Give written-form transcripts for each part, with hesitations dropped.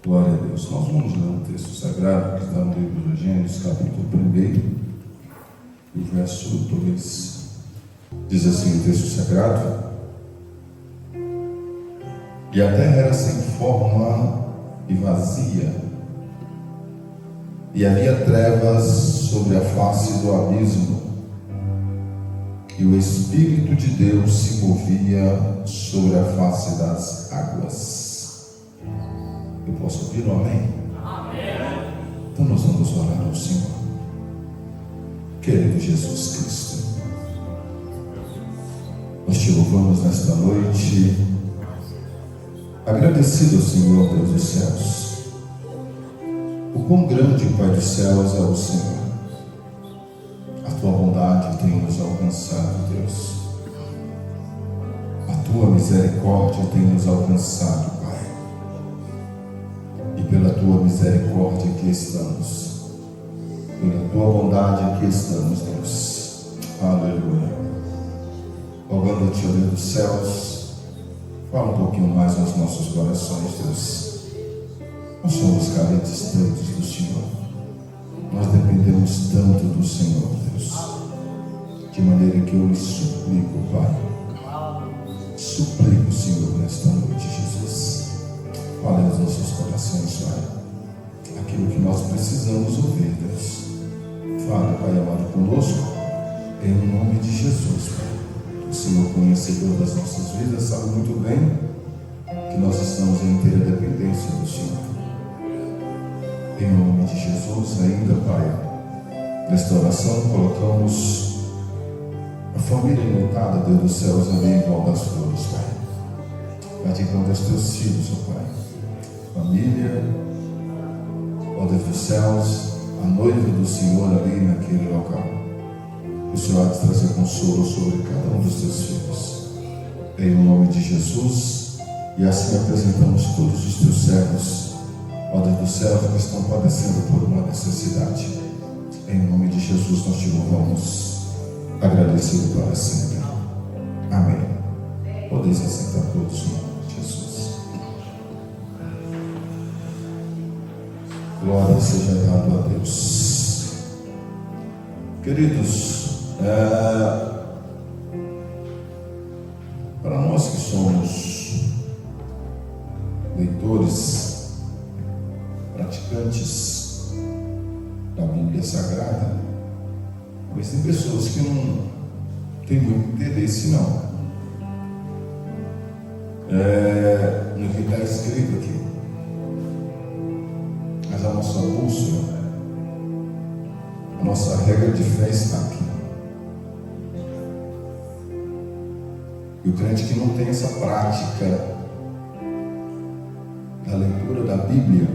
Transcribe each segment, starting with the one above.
Glória a Deus. Nós vamos ler um texto sagrado que está no livro de Gênesis, capítulo 1, o verso 2. Diz assim o texto sagrado: E a terra era sem forma e vazia, e havia trevas sobre a face do abismo, e o Espírito de Deus se movia sobre a face das águas. Eu posso ouvir um amém? Amém. Então nós vamos orar ao Senhor. Querido Jesus Cristo, nós te louvamos nesta noite, agradecido ao Senhor Deus dos céus. O quão grande, Pai dos céus, é o Senhor. A tua bondade tem nos alcançado, Deus. A tua misericórdia tem nos alcançado, Pai. E pela tua misericórdia aqui estamos. Pela tua bondade aqui estamos, Deus. Aleluia. Rogando-te, ó Deus dos céus, fala um pouquinho mais aos nossos corações, Deus. Nós somos carentes tantos do Senhor. Nós dependemos tanto do Senhor, Deus. De maneira que eu lhe suplico, Pai. Suplico, Senhor, nesta noite, Jesus. Fale aos nossos corações, Pai. Aquilo que nós precisamos ouvir, Deus. Fale, Pai amado, conosco. Em nome de Jesus, Pai. O Senhor, conhecedor das nossas vidas, sabe muito bem que nós estamos em inteira dependência do Senhor. Em nome de Jesus, ainda, Pai, nesta oração colocamos a família enlutada, Deus dos céus, ali em volta das flores, Pai. Vai de encontro aos teus filhos, ó Pai. Família, ó Deus dos céus, a noiva do Senhor ali naquele local. O Senhor há de trazer consolo sobre cada um dos teus filhos. Em nome de Jesus, e assim apresentamos todos os teus servos, ó Deus dos céus, que estão padecendo por uma necessidade. Em nome de Jesus nós te louvamos, agradecido para sempre. Amém. Podeis assentar todos no nome de Jesus. Glória seja dada a Deus. Queridos, para nós que somos leitores, praticantes da Bíblia Sagrada, mas tem pessoas que não têm muito interesse não no que está escrito aqui. Mas a nossa bússola, a nossa regra de fé está aqui. E o crente que não tem essa prática da leitura da Bíblia,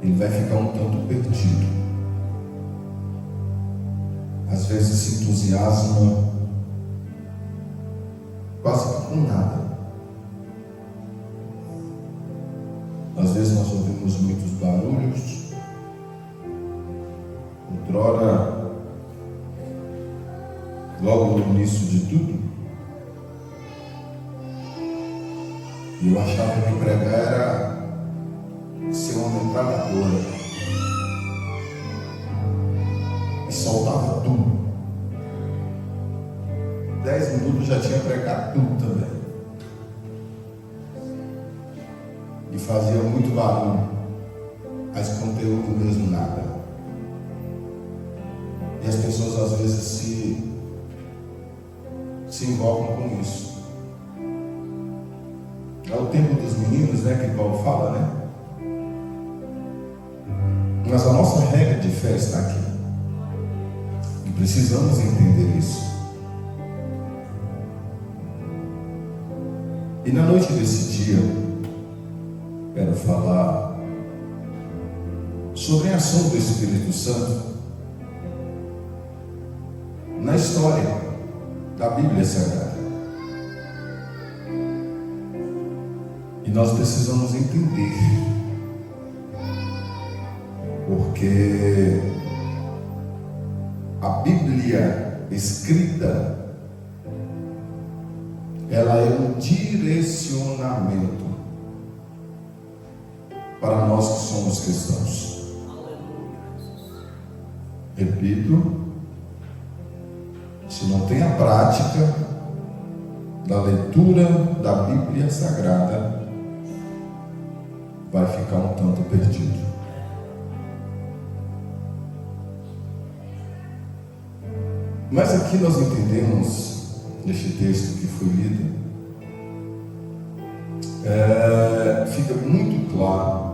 ele vai ficar um tanto perdido. Às vezes se entusiasma quase que com nada. Às vezes nós ouvimos muitos barulhos. Outrora, logo no início de tudo, eu achava que pregar era ser uma metralhadora e soltava tudo. 10 minutos já tinha pregado tudo também. E fazia muito barulho, mas conteúdo mesmo nada. E as pessoas às vezes se invocam com isso. É o tempo dos meninos, né, que Paulo fala, né? Mas a nossa regra de fé está aqui. E precisamos entender isso. E na noite desse dia, quero falar sobre a ação do Espírito Santo na história da Bíblia Sagrada. E nós precisamos entender, porque a Bíblia escrita, ela é um direcionamento para nós que somos cristãos. Repito, se não tem a prática da leitura da Bíblia Sagrada, vai ficar um tanto perdido. Mas aqui nós entendemos, neste texto que foi lido, fica muito claro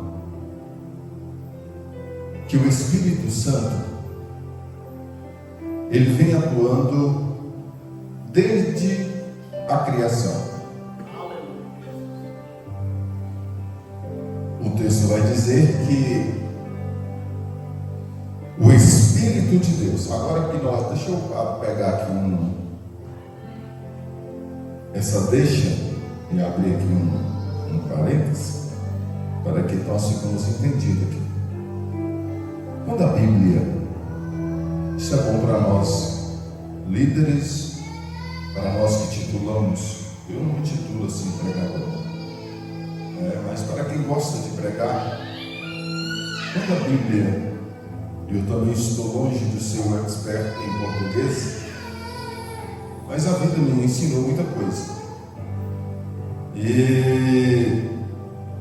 que o Espírito Santo, ele vem atuando desde a criação. O texto vai dizer que o Espírito de Deus, agora que nós, deixa eu pegar aqui deixa e abrir aqui um parênteses, para que nós ficamos entendidos aqui. Quando a Bíblia, isso é bom para nós líderes, para nós que titulamos, eu não me titulo assim pregador, mas para quem gosta de pregar, quando a Bíblia, eu também estou longe de ser um expert em português, mas a vida me ensinou muita coisa. E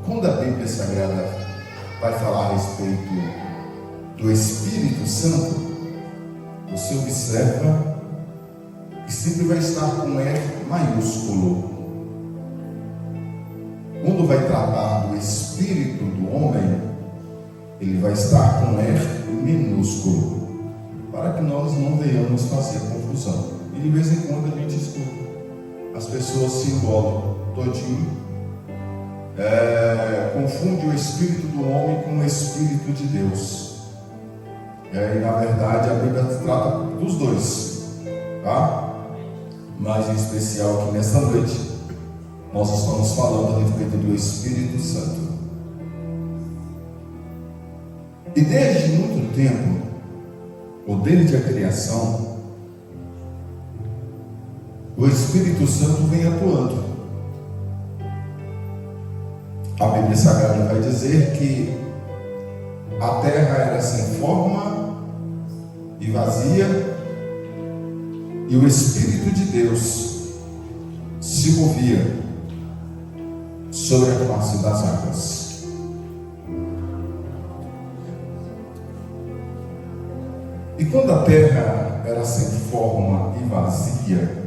quando a Bíblia Sagrada vai falar a respeito do Espírito Santo, você observa que sempre vai estar com E maiúsculo. Quando vai tratar do Espírito do homem, ele vai estar com R minúsculo, para que nós não venhamos fazer confusão. E de vez em quando a gente escuta, as pessoas se embolam todinho, confunde o Espírito do homem com o Espírito de Deus. E na verdade a Bíblia trata dos dois, tá? Mas em especial aqui nesta noite, nós estamos falando a respeito do Espírito Santo. E desde muito tempo, ou desde a criação, o Espírito Santo vem atuando. A Bíblia Sagrada vai dizer que a terra era sem forma e vazia, e o Espírito de Deus se movia sobre a face das águas. E quando a terra era sem forma e vazia,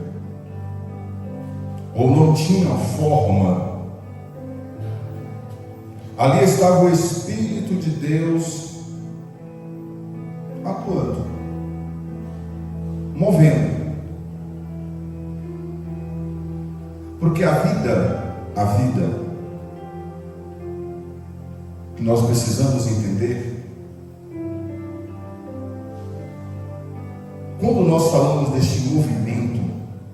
ou não tinha forma, ali estava o Espírito de Deus atuando, movendo. Porque a vida que nós precisamos entender, quando nós falamos deste movimento,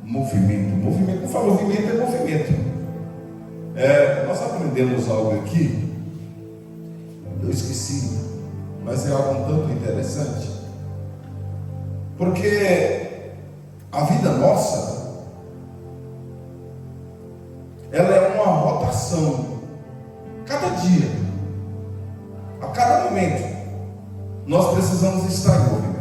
não falo movimento, é movimento. Nós aprendemos algo aqui, eu esqueci, mas é algo um tanto interessante, porque a vida nossa, ela é uma rotação, cada dia, a cada momento, nós precisamos estar em movimento.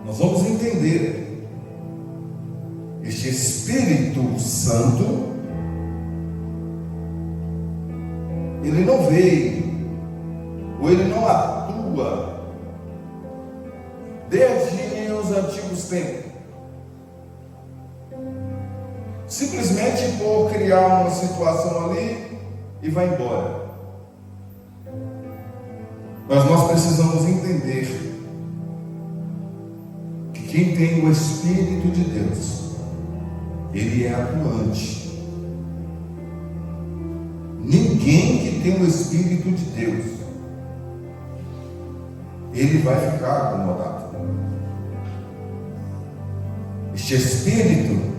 Nós vamos entender este Espírito Santo, ele não veio, ou ele não atua desde os antigos tempos, simplesmente por criar uma situação ali e vai embora. Mas nós precisamos entender que quem tem o Espírito de Deus, ele é atuante. Ninguém que tem o Espírito de Deus, ele vai ficar acomodado. Este Espírito,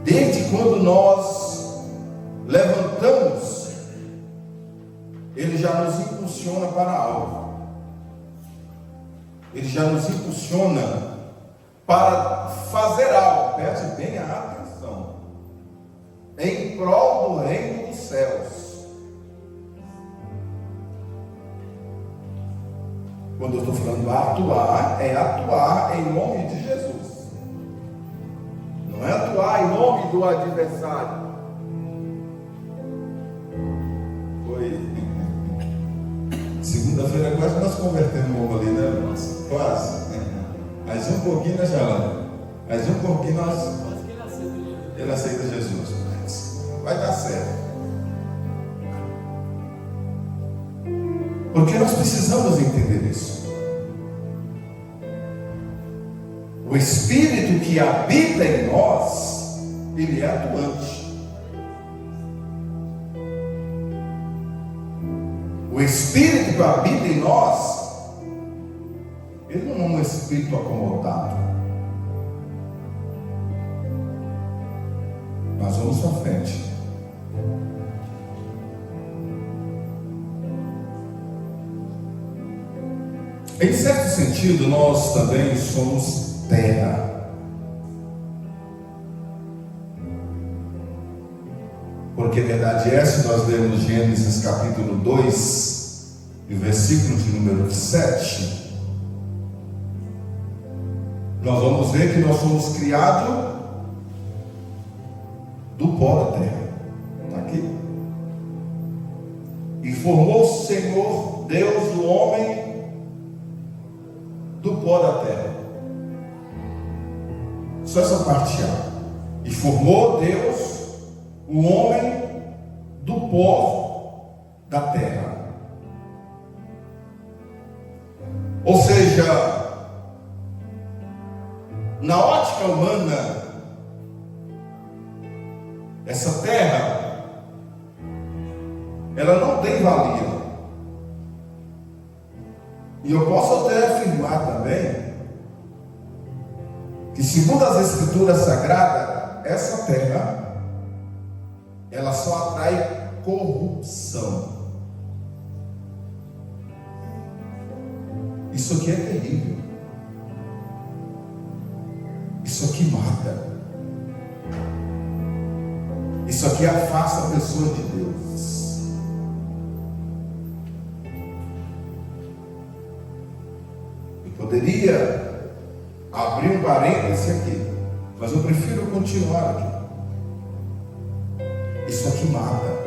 desde quando nós levantamos, ele já nos impulsiona para algo. Ele já nos impulsiona para fazer algo. Preste bem a atenção. Em prol do reino dos céus. Quando eu estou falando atuar, é atuar em nome de Jesus. Não é atuar em nome do adversário. Foi segunda-feira quase nós convertemos um ali, né, irmãos? Quase. Mais um pouquinho, né, Jalana? Mais um pouquinho nós. Ele aceita Jesus. Vai dar certo. Porque nós precisamos entender isso. O Espírito que habita em nós, ele é atuante. O Espírito que habita em nós, ele não é um Espírito acomodado. Mas vamos para frente. Em certo sentido, nós também somos terra. Porque a verdade é essa, nós lemos Gênesis capítulo 2, e o versículo de número 7. Nós vamos ver que nós somos criados do pó da terra. Está aqui. E formou o Senhor Deus o homem do pó da terra. Só essa parte A. E formou Deus o homem do pó da terra. Ou seja, na ótica humana, essa terra, ela não tem valia. E eu posso até afirmar também que, segundo as Escrituras Sagradas, essa terra, ela só atrai corrupção. Isso aqui é terrível. Isso aqui mata. Isso aqui afasta a pessoa de Deus. Poderia abrir um parêntese aqui, mas eu prefiro continuar aqui. Isso aqui mata.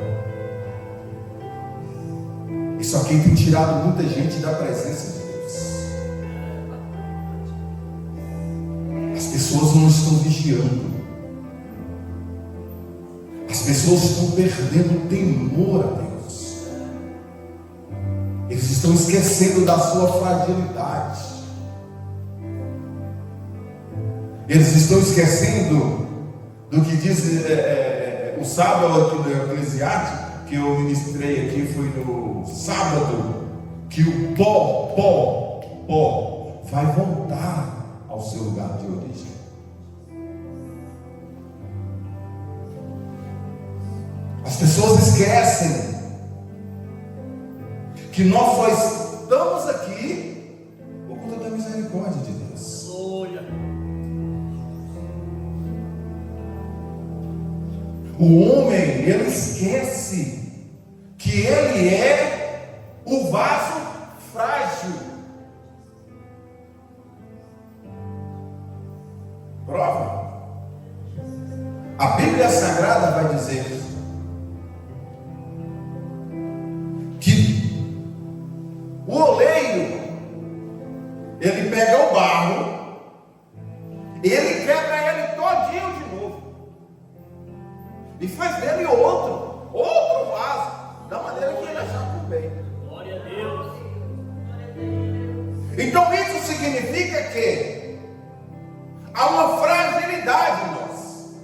Isso aqui tem tirado muita gente da presença de Deus. As pessoas não estão vigiando. As pessoas estão perdendo o temor a Deus. Eles estão esquecendo da sua fragilidade. Eles estão esquecendo do que diz o sábado aqui do Eclesiástico, que eu ministrei aqui, foi no sábado, que o pó vai voltar ao seu lugar de origem. As pessoas esquecem que nós só estamos aqui por conta da misericórdia de Deus. O homem, ele esquece que ele é o vaso frágil. Prova. A Bíblia Sagrada vai dizer que o oleiro, ele pega o barro, ele quebra ele todinho de novo e faz dele outro vaso, da maneira que ele achar por bem. Glória a Deus. Então isso significa que há uma fragilidade em nós,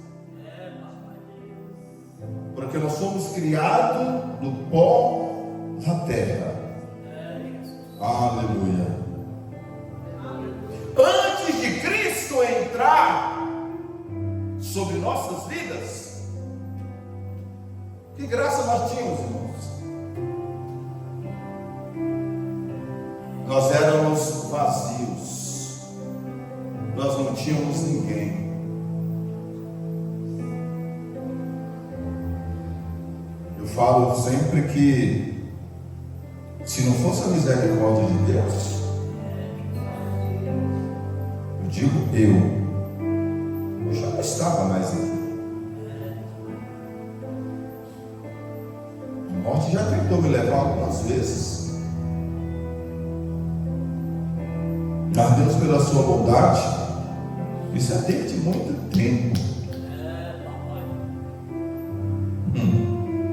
porque nós somos criados do pó da terra. Aleluia. Antes de Cristo entrar sobre nossas vidas, que graça nós tínhamos, irmãos? Nós éramos vazios, nós não tínhamos ninguém. Eu Eu falo sempre que se não fosse a misericórdia de Deus, eu digo eu já não estava mais aqui. A morte já tentou me levar algumas vezes, mas Deus, pela sua bondade, isso é desde muito tempo.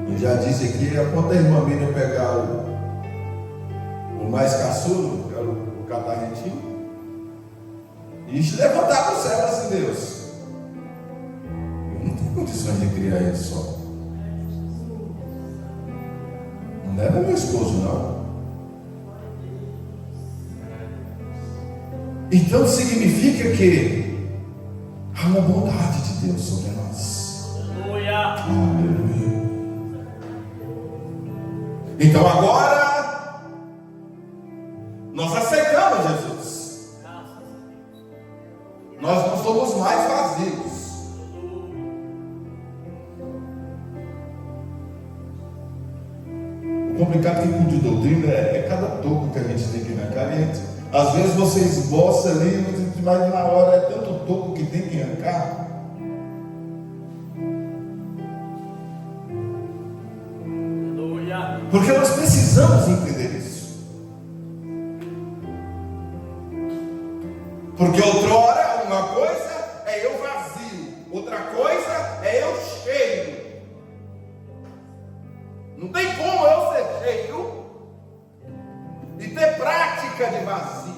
Eu já disse aqui, quando a irmã Miriam pegar o mais caçudo, que era o catarrentinho, e se levantar para o céu assim, Deus, eu não tenho condições de criar ele só. Não leva meu esposo, não. Então significa que há uma bondade de Deus sobre nós. Aleluia. Então agora nós aceitamos Jesus. Nós não somos mais vazios. O complicado que com de doutrina é cada toco que a gente tem aqui na cara. E às vezes você esboça ali, mas na hora é tanto toco que tem que arrancar. Porque nós precisamos entender isso. Porque outrora uma coisa é eu vazio, outra coisa é eu cheio. Não tem como eu ser cheio e ter prática de vazio.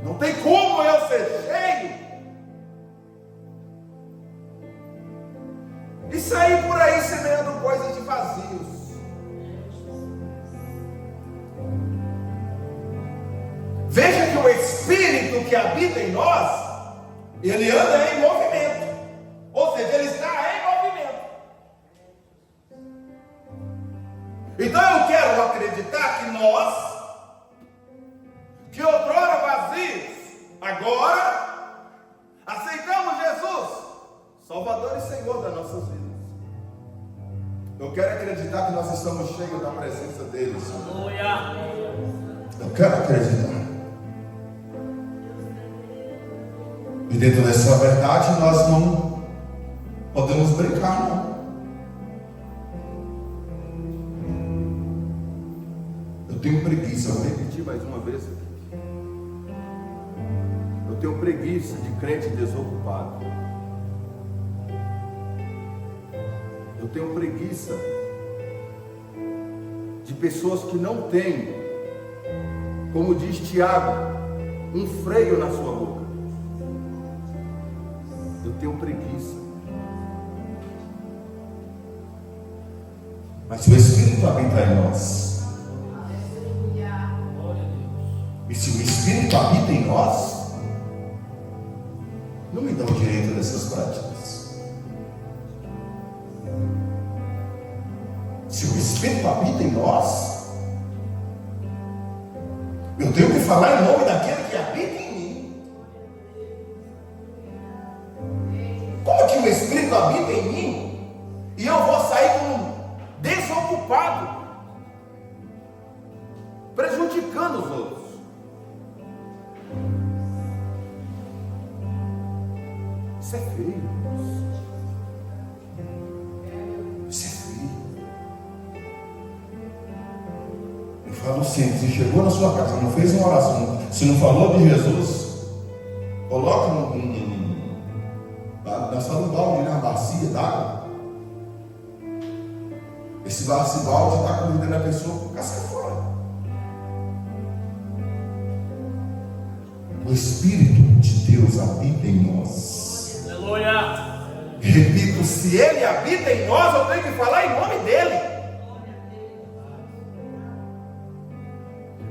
Não tem como eu ser cheio e sair por aí semeando coisas de vazios. Veja que o Espírito que habita em nós, ele anda em movimento. Ou seja, ele está em movimento. Então eu quero acreditar que nós, que outrora vazios, agora aceitamos Jesus, Salvador e Senhor das nossas vidas. Eu quero acreditar que nós estamos cheios da presença dele, Senhor. Eu quero acreditar. E dentro dessa verdade nós não podemos brincar, não. Eu tenho preguiça, vou repetir mais uma vez aqui. Eu tenho preguiça de crente desocupado. Eu tenho preguiça de pessoas que não têm, como diz Tiago, um freio na sua boca. Eu tenho preguiça. Mas se o Espírito habita em nós, e se o Espírito habita em nós, não me dá o direito dessas práticas. Se o Espírito habita em nós, eu tenho que falar em nome daquele que habita em mim. Como que o Espírito habita em mim e eu vou sair como desocupado, prejudicando os outros? Isso é feio. Isso é feio. Eu falo sempre, se chegou na sua casa, não fez uma oração, se não falou de Jesus, coloca na sala do balde, na bacia d'água. Esse balde está convidando a pessoa para cascar fora. O Espírito de Deus habita em nós. Aleluia. Repito, se Ele habita em nós, eu tenho que falar em nome dEle.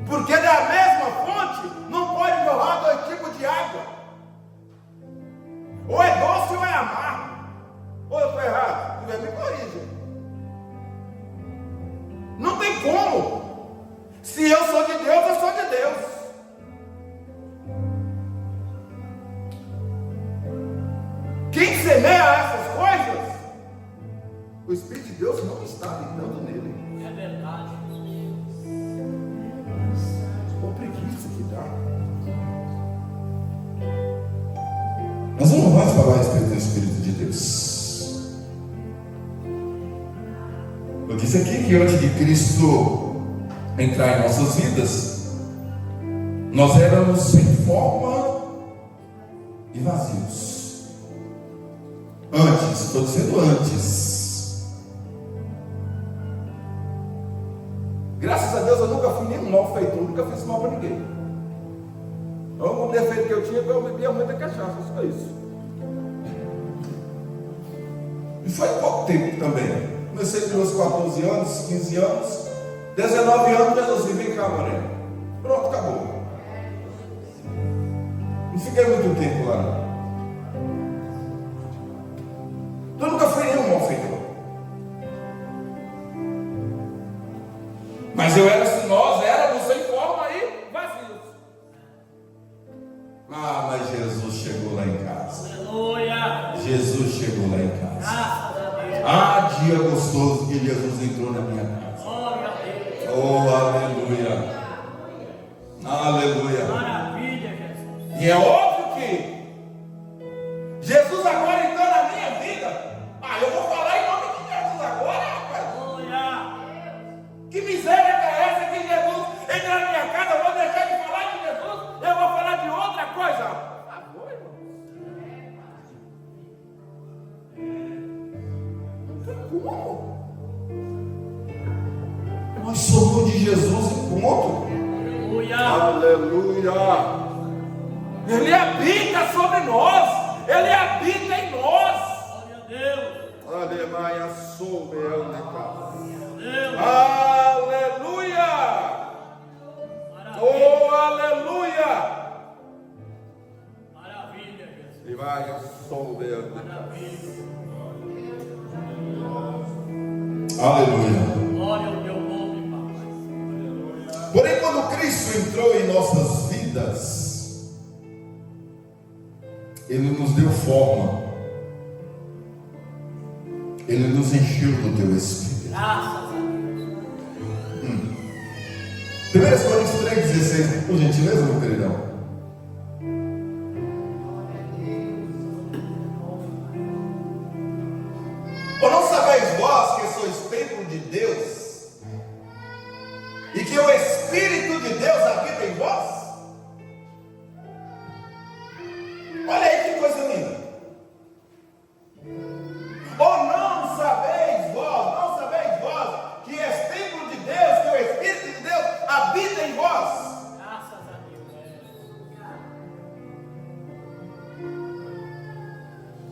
Porque da mesma fonte não pode jorrar dois tipos de água. Ou é doce ou é amargo. Ou eu estou errado? Me corrija. Não tem como. Se eu sou de Deus, eu sou de Deus. Quem semeia essas coisas O Espírito de Deus não está habitando nele. É verdade. Ou preguiça que dá. Nós vamos mais falar a respeito do Espírito de Deus. Eu disse aqui que antes de Cristo entrar em nossas vidas, nós éramos sem forma e vazios. Antes, estou dizendo antes. Graças a Deus eu nunca fui nenhum malfeitor, nunca fiz mal para ninguém. O único defeito que eu tinha é que eu bebia muita cachaça, só isso. E foi pouco tempo também. Comecei com meus 14 anos, 15 anos, 19 anos, Jesus disse: vem cá, Moreno. Pronto, acabou. Não fiquei muito tempo lá, não. Eu nunca fui nenhum malfeitor. Mas nós éramos sem forma e vazios. Ah, mas Jesus chegou lá em casa. Aleluia. Jesus chegou lá em casa. Graças a Deus. Ah, dia gostoso que Jesus entrou na minha casa. Glória a Deus. Oh, aleluia. Aleluia. Maravilha, Jesus. E é óbvio que Jesus agora entrou na minha vida. Ah, eu vou falar em nome de Jesus agora, rapaz. Glória. Que miséria que é essa que Jesus entra na minha casa? Eu vou deixar de falar de Jesus, eu vou falar de outra coisa. Por favor, irmão. Não tem como. Nós somos de Jesus e ponto. Aleluia. Aleluia. Ele habita sobre nós. Ele habita em nós. Glória a Deus. Aleluia, soube eu de casa. Deus. Aleluia. Maravilha. Oh, aleluia. Maravilha, Jesus. E vai, eu soube eu de casa. Maravilha. Aleluia. Glória ao teu nome, Pai. Porém, quando Cristo entrou em nossas vidas, Ele nos deu forma. Ele nos encheu do teu Espírito. Graças a Deus. 1 Coríntios 3,16, por gentileza, meu queridão. Ou não sabeis vós que sois templo de Deus e que o Espírito de Deus habita em vós? Olha aí que coisa linda. Ou não sabeis vós que és templo de Deus, que o Espírito de Deus habita em vós? Graças a Deus.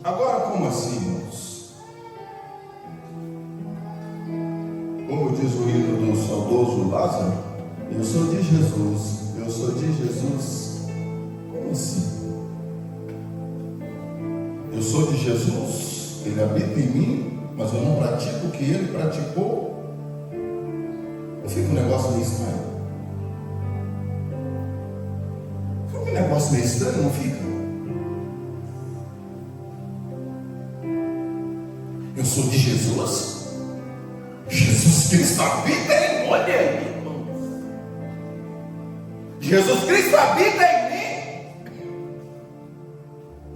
Agora, como assim, irmãos? Como diz o hino do saudoso Lázaro, eu sou de Jesus, eu sou de Jesus. Como assim? Eu sou de Jesus, Ele habita em mim, mas eu não pratico o que Ele praticou. Eu fico um negócio meio estranho. Fica um negócio meio estranho, não fica? Eu sou de Jesus. Jesus Cristo habita em mim. Olha aí, irmãos. Jesus Cristo habita em mim.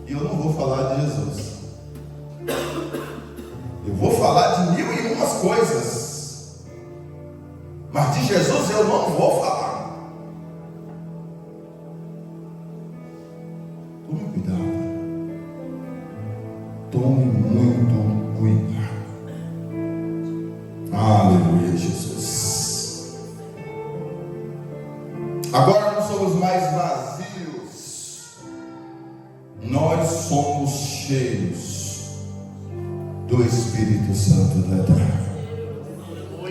E eu não vou falar de Jesus. Eu vou falar de 1001 coisas. Mas de Jesus eu não vou falar. Tome cuidado. Tome muito cuidado. Aleluia, Jesus. Agora não somos mais vazios. Nós somos cheios do Espírito Santo do Eterno.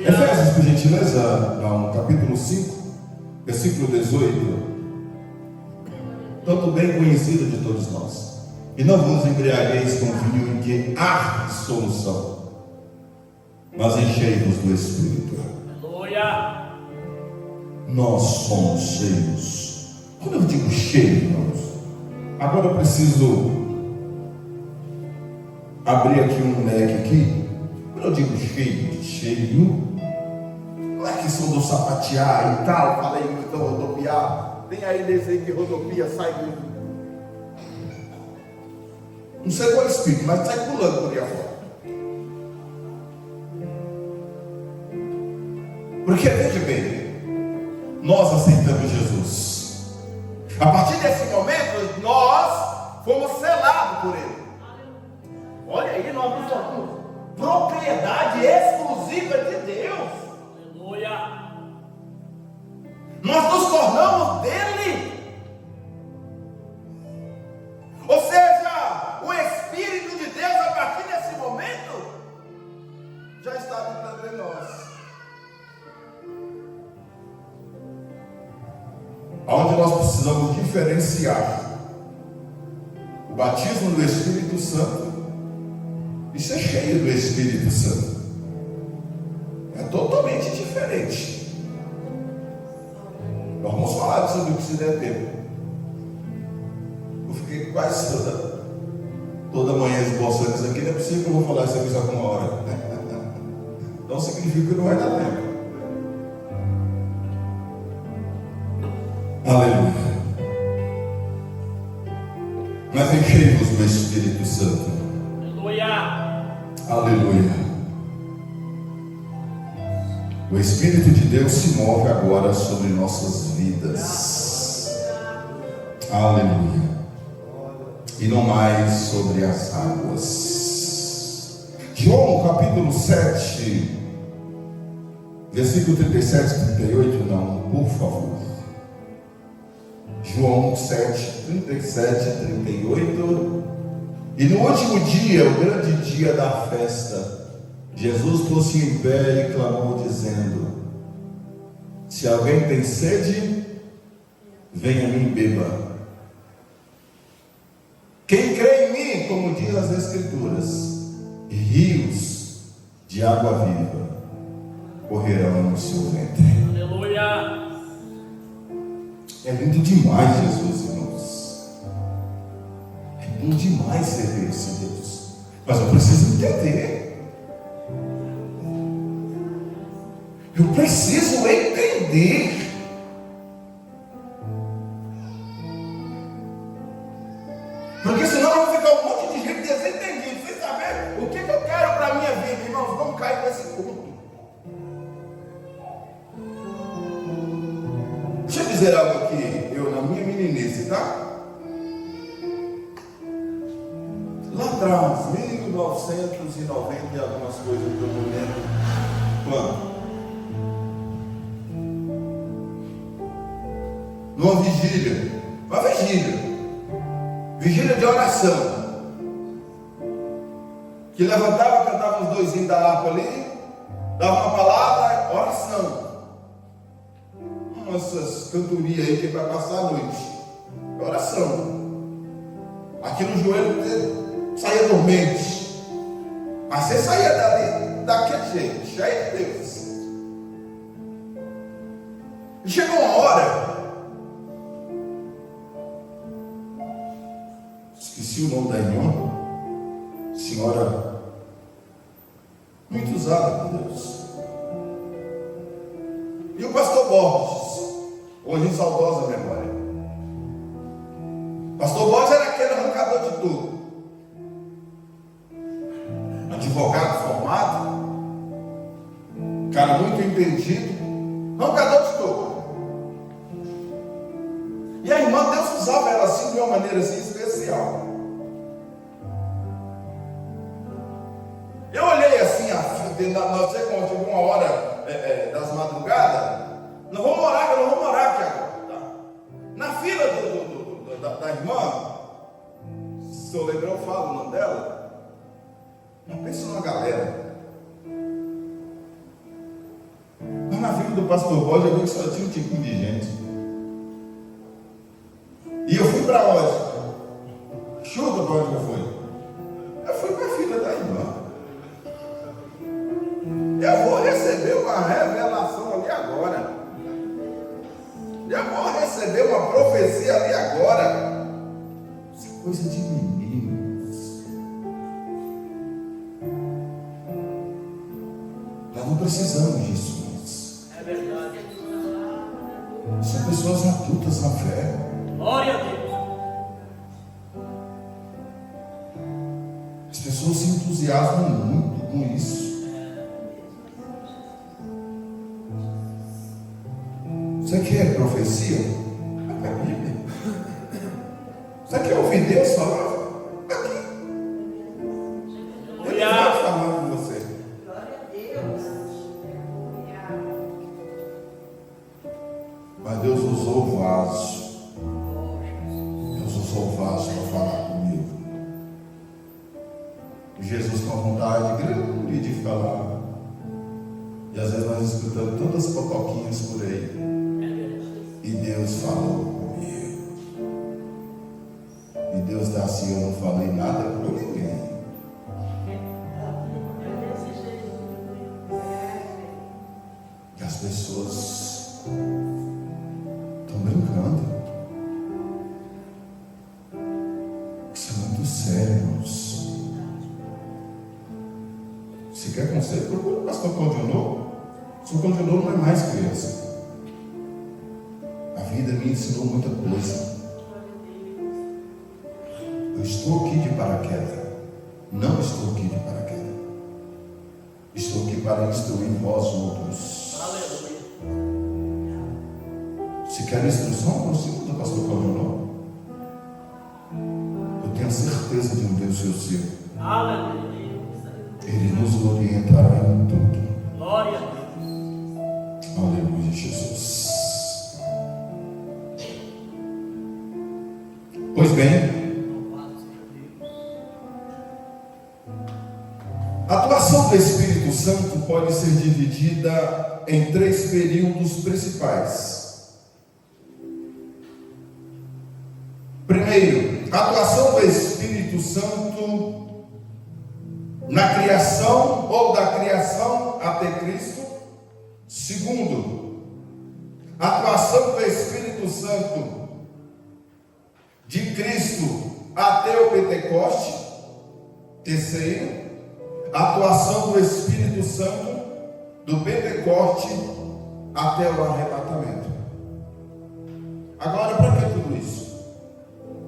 Efésios, por gentileza, capítulo 5, versículo 18. Tanto bem conhecido de todos nós. E não vos embriagueis com vinho em que há dissolução, mas enchei-vos do Espírito. Aleluia. Nós somos cheios. Quando eu digo cheio, irmãos, agora eu preciso abrir aqui um leque aqui. Quando eu digo cheio, não é questão do sapatear e tal, falei muito rodopiar, tem aí desenho de rodopia, sai do... Não sei qual é o espírito, mas sai pulando por aí afora. Porque veja bem, nós aceitamos Jesus. A partir desse momento, nós fomos selados por Ele. Olha aí, nós nos tornamos propriedade exclusiva de Deus. Aleluia. Nós nos tornamos dele. Ou seja, o Espírito de Deus, a partir desse momento, já está habitando em nós. Onde nós precisamos diferenciar o batismo do Espírito Santo e ser cheio do Espírito Santo. É totalmente diferente. Nós vamos falar sobre isso se der tempo. Eu fiquei quase toda manhã esboçando isso aqui. Não é possível que eu vou falar isso aqui só com uma hora. Então significa que não vai dar tempo. Aleluia. Mas enchei-vos do Espírito Santo. Aleluia. Aleluia. O Espírito de Deus se move agora sobre nossas vidas. Aleluia. E não mais sobre as águas. João capítulo 7, versículo 37 e 38, não, por favor. João 7, 37 e 38. E no último dia, o grande dia da festa, Jesus pôs-se em pé e clamou dizendo: se alguém tem sede, venha a mim e beba. Quem crê em mim, como diz as Escrituras, rios de água viva correrão no seu ventre. Aleluia. É lindo demais, Jesus, irmãos. É bom demais servir esse Deus. Mas eu preciso entender. Eu preciso entender. Porque senão vai ficar um monte de gente desentendido, sem saber o que eu quero para a minha vida, irmãos. Vamos cair nesse ponto. Deixa eu dizer algo aqui, eu na minha meninice, tá? Lá atrás, 1990 e algumas coisas que eu não lembro. Quando? Numa vigília. Uma vigília. Vigília de oração. Que levantava, cantava os doisinhos da harpa ali, dava uma palavra, oração. Essas cantorias aí que vai passar a noite. Oração. Aqui no joelho saía dormente. Mas você saía dali, daquele jeito, cheio de Deus. E chegou uma hora, esqueci o nome da irmã, senhora muito usada por Deus. E o pastor Borges, hoje em saudosa memória. Pastor Borges era aquele arrancador de tudo. Advogado formado, cara muito entendido, arrancador de tudo. E a irmã, Deus usava ela assim de uma maneira assim especial. Eu olhei assim, nós chegamos uma hora das madrugadas. Não vamos orar aqui agora, tá? Na fila da irmã, se eu lembrar, eu falo o nome dela. Não pensa numa galera. Mas na fila do pastor Borges, eu vi que só tinha um tipo de gente. E eu fui para onde? Chuta para onde eu fui? Eu fui para a fila da irmã. Eu vou receber uma revelação ali agora. Eu vou receber uma profecia ali agora. Isso é coisa de meninos. Nós não precisamos disso mais. É verdade. São pessoas adultas na fé. Glória a Deus. As pessoas se entusiasmam muito com isso. Você quer profecia? Vai para a Bíblia. Você quer ouvir Deus falar? Aqui. Ele vai falar com você. Glória a Deus. Mas Deus usou o vaso. Deus usou o vaso para falar comigo. E Jesus com a vontade grande de falar. E às vezes nós escutamos todas as fofoquinhas por aí. E Deus falou comigo. E Deus está assim, eu não falei nada para ninguém. E as pessoas estão brincando. Isso é muito sério, irmãos. Se quer conselho, procura o pastor Claudionor. O pastor Claudionor não é mais criança. A vida me ensinou muita coisa. Eu estou aqui de paraquedas. Não estou aqui de paraquedas. Estou aqui para instruir vós outros. Aleluia. Se quer instrução, aproxima do pastor Claudionor. Eu tenho certeza de um Deus seu. Aleluia. Ele nos orientará em tudo. Glória a Deus. Aleluia, Jesus. Pois bem, a atuação do Espírito Santo pode ser dividida em 3 períodos principais. Primeiro, a atuação do Espírito Santo na criação ou da criação até Cristo. Segundo, a atuação do Espírito Santo de Cristo até o Pentecoste. Terceiro, a atuação do Espírito Santo do Pentecoste até o arrebatamento. Agora, para que tudo isso?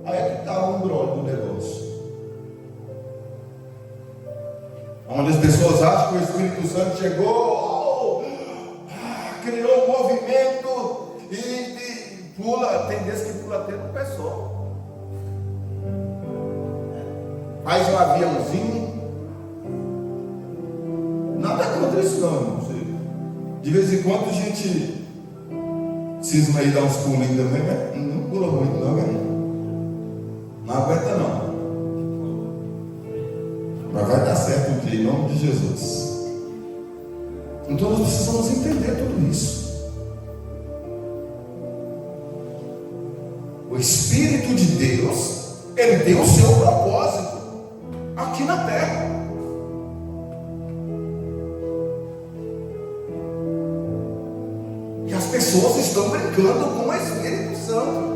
Aí é que está o embrolho do negócio. Onde as pessoas acham que o Espírito Santo chegou, criou um movimento e pula, tem desses que pula até no pessoal. Faz um aviãozinho. Nada contra isso não, irmão. De vez em quando a gente cisma aí dar uns pulinhos também, mas não pula muito não, velho. Não aguenta não. Mas vai dar certo um dia, em nome de Jesus. Então nós precisamos entender tudo isso. O Espírito de Deus, ele tem o seu propósito aqui na terra. E as pessoas estão brincando com o Espírito Santo.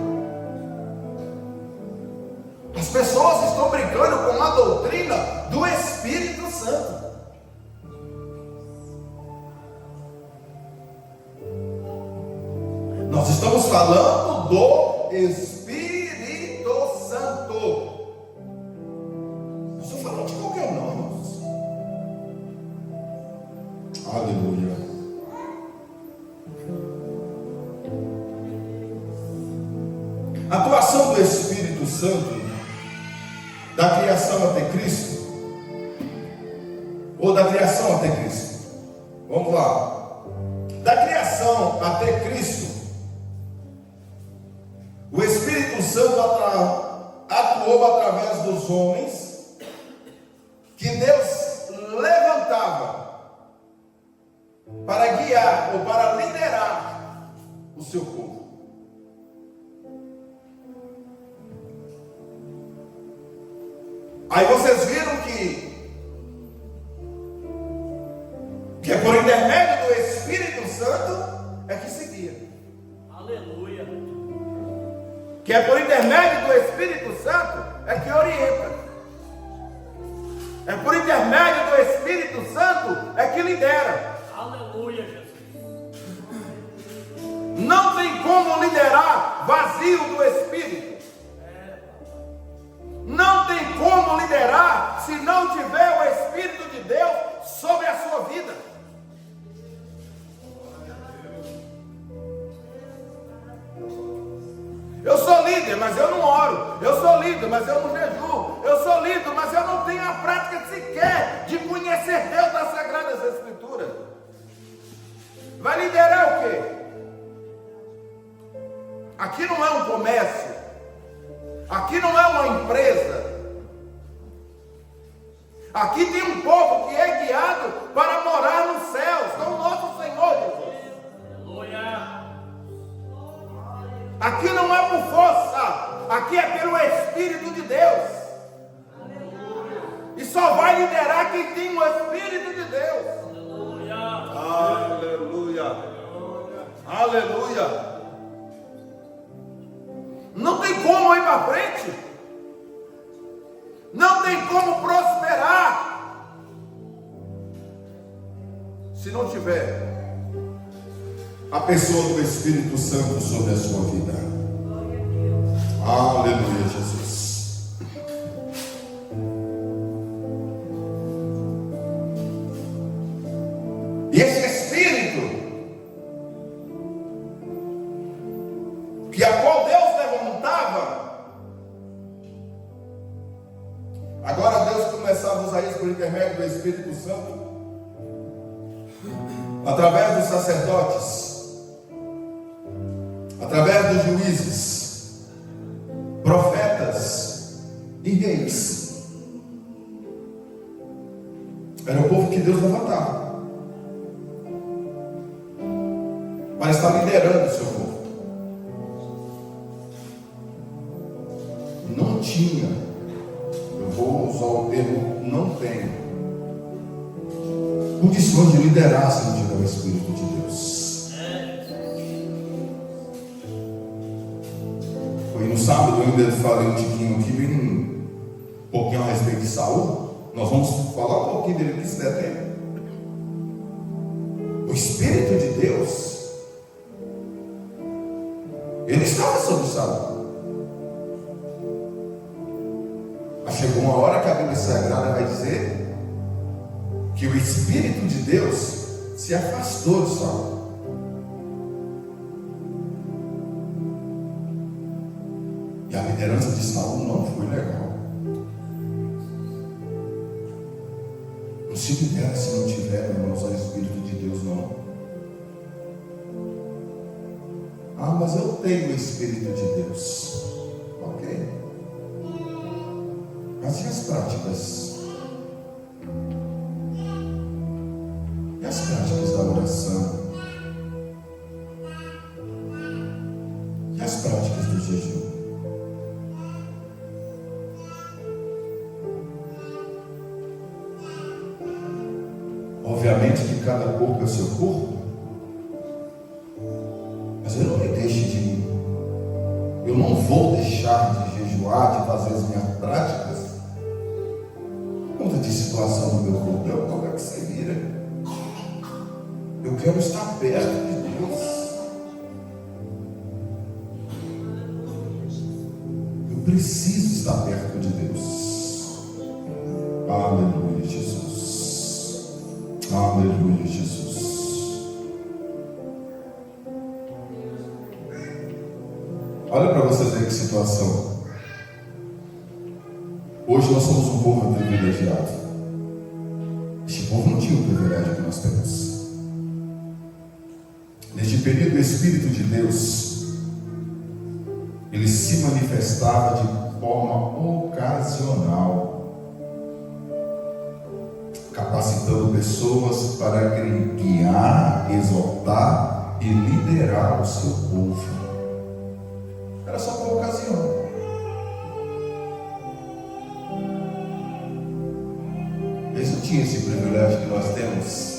As pessoas estão brincando com a doutrina do Espírito Santo. Nós estamos falando do Espírito Santo. Não estou falando de qualquer não, irmãos. Aleluia. A atuação do Espírito Santo da criação até Cristo, ou da criação até Cristo. Vamos lá. Da criação até Cristo, o Espírito Santo atuou através dos homens que Deus levantava para guiar ou para liderar o seu povo. Aí vocês viram que é por intermédio do Espírito Santo é que se guia. Aleluia. Que é por intermédio do Espírito Santo é que orienta. É por intermédio do Espírito Santo é que lidera. vazio do Espírito. Não tem como liderar se não tiver o Espírito de Deus sobre a sua vida. Eu sou líder, mas eu não oro. Eu sou líder, mas eu não jejuo. Eu sou líder, mas eu não tenho a prática sequer de conhecer Deus das Sagradas Escrituras. Vai liderar o quê? Aqui não é um comércio. Aqui não é uma empresa. Aqui tem um povo que é guiado para morar nos céus com o nosso Senhor Jesus. Aleluia. Aqui não é por força, aqui é pelo Espírito de Deus. E só vai liderar quem tem o Espírito de Deus. Aleluia. Aleluia. Não tem como ir para frente. Não tem como prosperar se não tiver A pessoa do Espírito Santo sobre a sua vida. Aleluia, Jesus. E esse Espírito que a qual Deus levantava, Agora Deus começava a usar isso por intermédio do Espírito Santo, através dos sacerdotes, através dos juízes, profetas e reis. Era o povo que Deus levantava para estar liderando o seu povo. Não tinha, eu vou usar o termo não tem, condições de liderar se não tiver o Espírito de Deus. Foi no sábado, eu ainda falei um tiquinho aqui, bem um pouquinho a respeito de Saul. Nós vamos falar um pouquinho dele aqui se der tempo. O Espírito de Deus, ele estava sobre Saul. Mas chegou uma hora que a Bíblia Sagrada vai dizer que o Espírito de Deus se afastou de Saul. E a liderança de Saul não foi legal. Não se lidera se não tiver, irmãos, o Espírito de Deus, não. Ah, mas eu tenho o Espírito de Deus. Ok. Mas e as práticas? E as práticas da oração? E as práticas do jejum? Obviamente que cada corpo é seu corpo, mas eu não me deixe de. Eu não vou deixar de jejuar, de fazer as minhas práticas, por conta de situação do meu corpo. Eu, como é que você vira? Eu quero estar perto de Deus. Eu preciso estar perto de Deus. Aleluia, Jesus. Aleluia, Jesus. Olha para você ver que situação. Hoje nós somos um povo privilegiado. Este povo não tinha o privilégio que nós temos. Neste período, o Espírito de Deus, ele se manifestava de forma ocasional, capacitando pessoas para guiar, exortar e liderar o seu povo. Era só por ocasião. Eles não tinham esse privilégio que nós temos.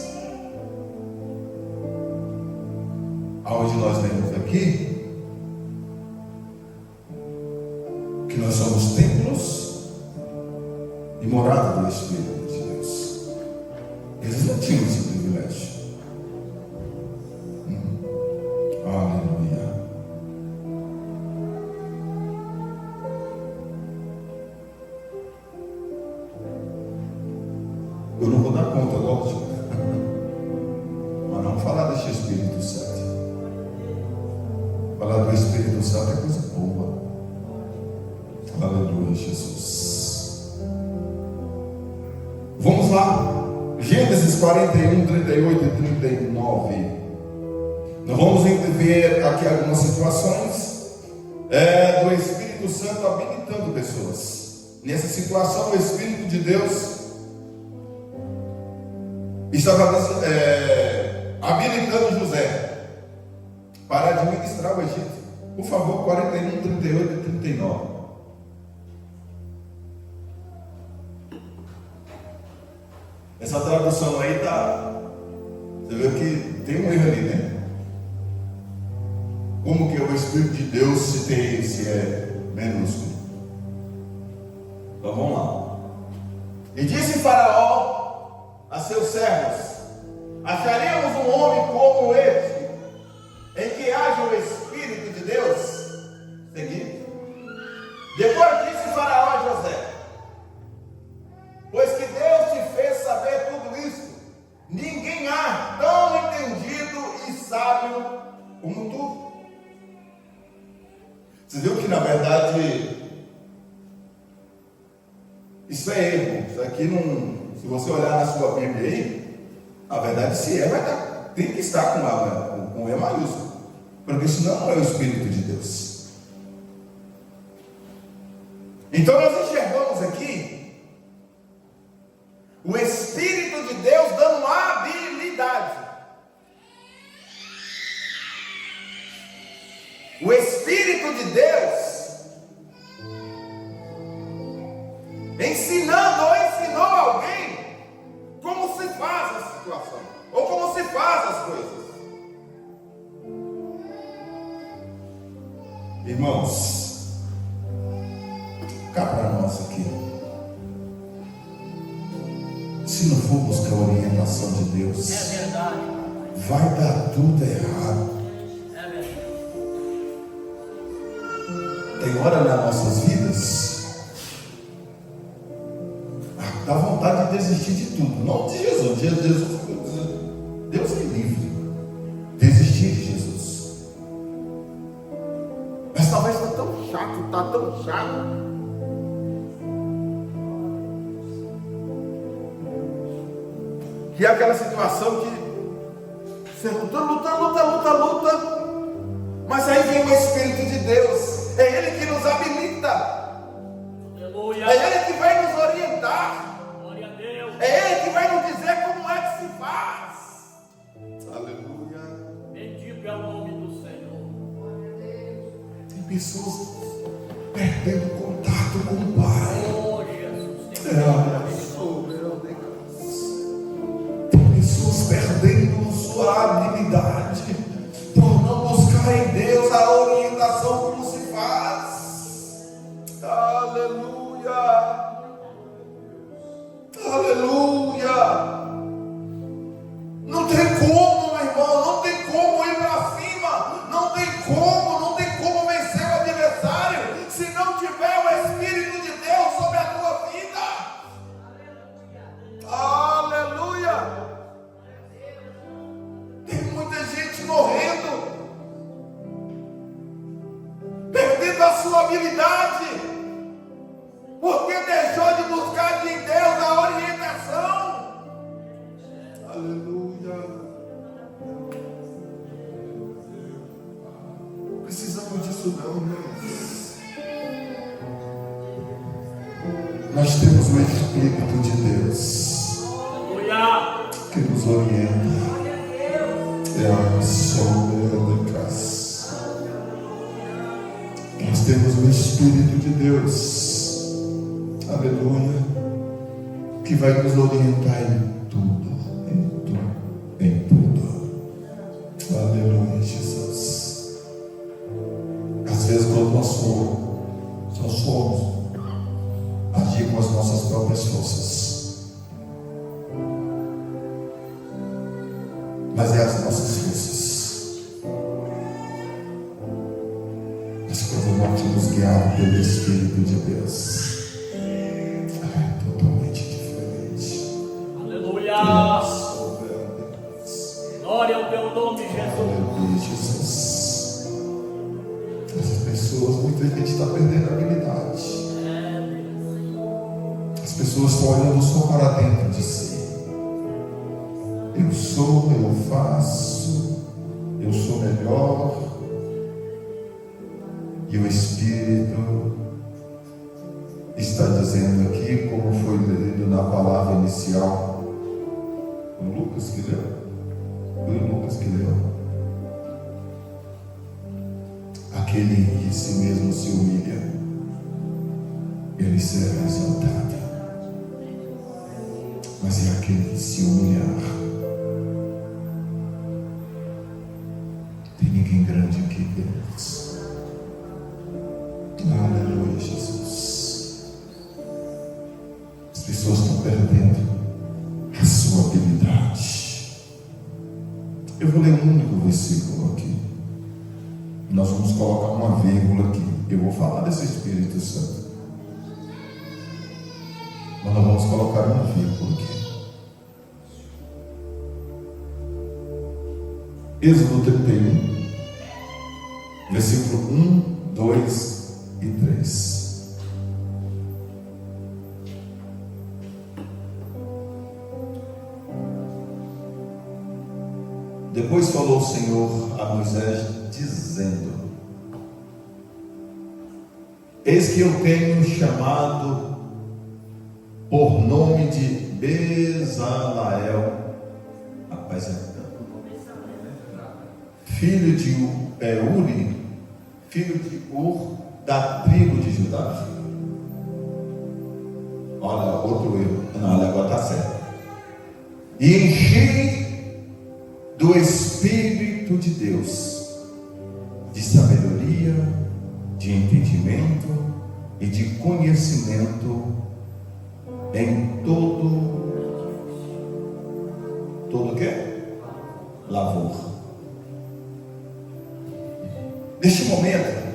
Aonde nós vemos aqui, que nós somos templos e morada do Espírito de Deus. Eles não tinham esse privilégio. Aleluia. dar conta, lógico. Mas não falar deste Espírito Santo. Falar do Espírito Santo é coisa boa. Aleluia, Jesus. Vamos lá. Gênesis 41, 38 e 39. Nós vamos ver aqui algumas situações do Espírito Santo habilitando pessoas. Nessa situação, o Espírito de Deus estava habilitando José para administrar o Egito. Por favor, 41, 38 e 39. Essa tradução aí tá. Você vê que tem um erro ali, né? Como que é o Espírito de Deus se é minúsculo? Então vamos lá. E disse Faraó a seus servos: acharíamos um homem como este, em que haja o Espírito de Deus? Seguinte. Depois disse Faraó a José: pois que Deus te fez saber tudo isso, ninguém há tão entendido e sábio como tu. Você viu que na verdade isso é erro. Isso aqui não. Se você olhar na sua Bíblia aí, na verdade se é, vai estar, tem que estar com E maiúsculo. Porque isso não é o Espírito de Deus. Então nós enxergamos aqui o Espírito de Deus dando habilidade. O Espírito de Deus ensinando ou ensinou alguém como se faz a situação, ou como se faz as coisas. Irmãos, cá para nós aqui. Se não for buscar a orientação de Deus, É verdade. vai dar tudo errado. É verdade. Tem hora nas nossas vidas, dá vontade de desistir de tudo. Não de Jesus. Deus me livre. Desistir de Jesus. Mas talvez está tão chato. Que é aquela situação que você luta, mas aí vem o Espírito de Deus, é Ele que nos habilita, Aleluia. é Ele que vai nos orientar, Glória a Deus. é Ele que vai nos dizer como é que se faz. Aleluia. Bendito é o nome do Senhor. Tem pessoas perdendo contato com o Pai. Oh, Jesus. Tem pessoas perdendo sua habilidade por não buscar em Deus a orientação como se faz. Aleluia. Aleluia. Não tem como, meu irmão, não tem como ir para cima, não tem como vencer o adversário se não tiver o Espírito de Deus sobre a tua vida. Aleluia. Tem muita gente morrendo, perdendo a sua habilidade, porque deixou de buscar de Deus a orientação. Aleluia. Precisamos disso não, irmãos. Nós temos o Espírito de Deus Aleluia. que nos orienta. É a sombra da casa. Nós temos o Espírito de Deus, aleluia, que vai nos orientar em tudo, em tudo. Aleluia, Jesus. Às vezes quando nós somos agir com as nossas próprias forças, mas é as nossas forças. Mas quando nós somos guiados pelo Espírito de Deus, é totalmente diferente. Aleluia. Glória ao teu nome, Jesus. Aleluia, Jesus. Essas pessoas, muita gente está perdendo a habilidade. As pessoas estão olhando só para dentro de si. Eu sou, eu faço, eu sou melhor. E o Espírito está dizendo aqui, como foi lido na palavra inicial, o Lucas que leu. Foi o Lucas que leu. Aquele que si mesmo se humilha, ele será exaltado. Mas é aquele que se humilhar. Tem ninguém grande aqui, queridos. Aleluia, Jesus. As pessoas estão perdendo a sua habilidade. Eu vou ler um único versículo aqui. Nós vamos colocar uma vírgula aqui. Eu vou falar desse Espírito Santo, mas nós vamos colocar uma vírgula aqui. Êxodo 31, versículo 1, 2 e 3. Depois falou o Senhor a Moisés, dizendo: eis que eu tenho chamado por nome de Bezaleel, rapaz, filho de Uri, filho de Ur, da tribo de Judá. Olha, outro erro. Não, agora está certo. E enchi do Espírito de Deus, de sabedoria, de entendimento e de conhecimento em todo o quê? Lavor. Neste momento,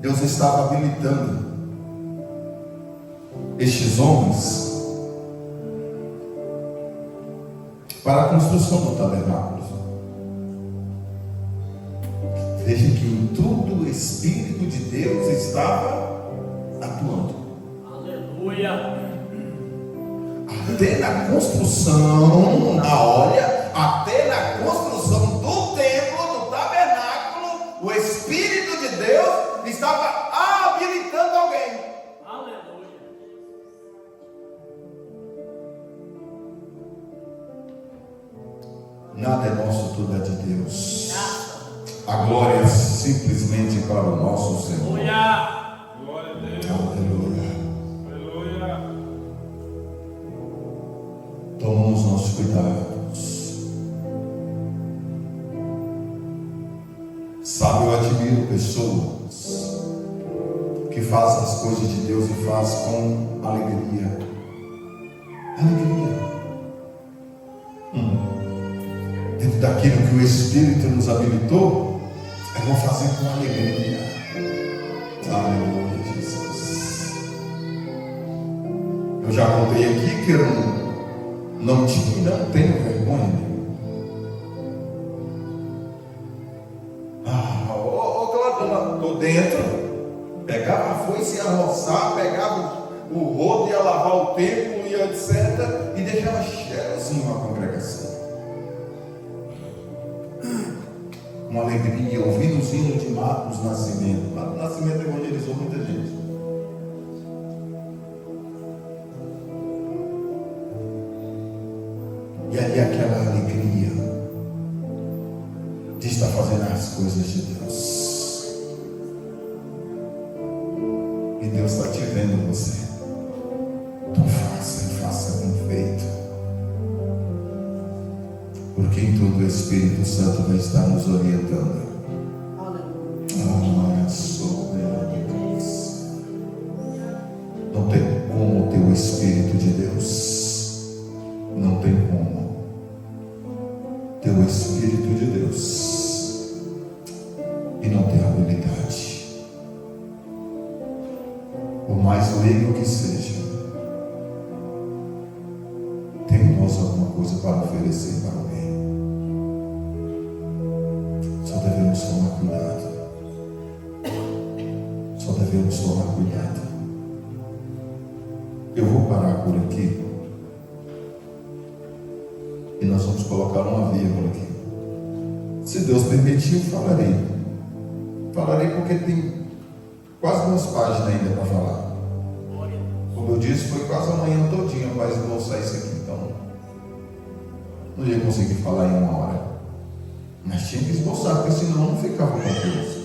Deus estava habilitando estes homens para a construção do tabernáculo. Veja que em tudo o Espírito de Deus estava atuando. Aleluia. Até na construção, até na construção do templo, do tabernáculo, o Espírito de Deus estava habilitando alguém. Aleluia. Nada é nosso, tudo é de Deus. A glória é simplesmente para o nosso Senhor. Aleluia. Glória a Deus. Aleluia. Aleluia. Tomamos nossos cuidados. Sabe, eu admiro pessoas que fazem as coisas de Deus e fazem com alegria. Alegria. Dentro daquilo que o Espírito nos habilitou, eu vou fazer com alegria. Aleluia, Jesus. Eu já contei aqui que eu não tinha e não tenho vergonha. Claro, estou dentro. Pegava a foice e ia roçar, pegava o rodo, ia lavar o templo, ia etc. E deixava cheirosinho a congregação. Uma alegria, ouvindo os hinos de Marcos Nascimento. Marcos Nascimento evangelizou muita gente. E ali aquela alegria de estar fazendo as coisas de Deus. E Deus está te vendo você. Então faça bem feito. Porque em tudo o Espírito Santo vai estar nos orientando. Aleluia. Não tem como ter o Espírito de Deus. Não tem como ter o Espírito de Deus e não ter habilidade. Por mais leigo que seja, oferecer para alguém. Só devemos tomar cuidado. Só devemos tomar cuidado. Eu vou parar por aqui e nós vamos colocar uma vírgula aqui. Se Deus permitir, eu falarei. Falarei porque tem quase 2 páginas ainda para falar. Como eu disse, foi quase a manhã todinha para esboçar isso aqui. Então, não ia conseguir falar em 1 hora. Mas tinha que esboçar, porque senão não ficava confuso.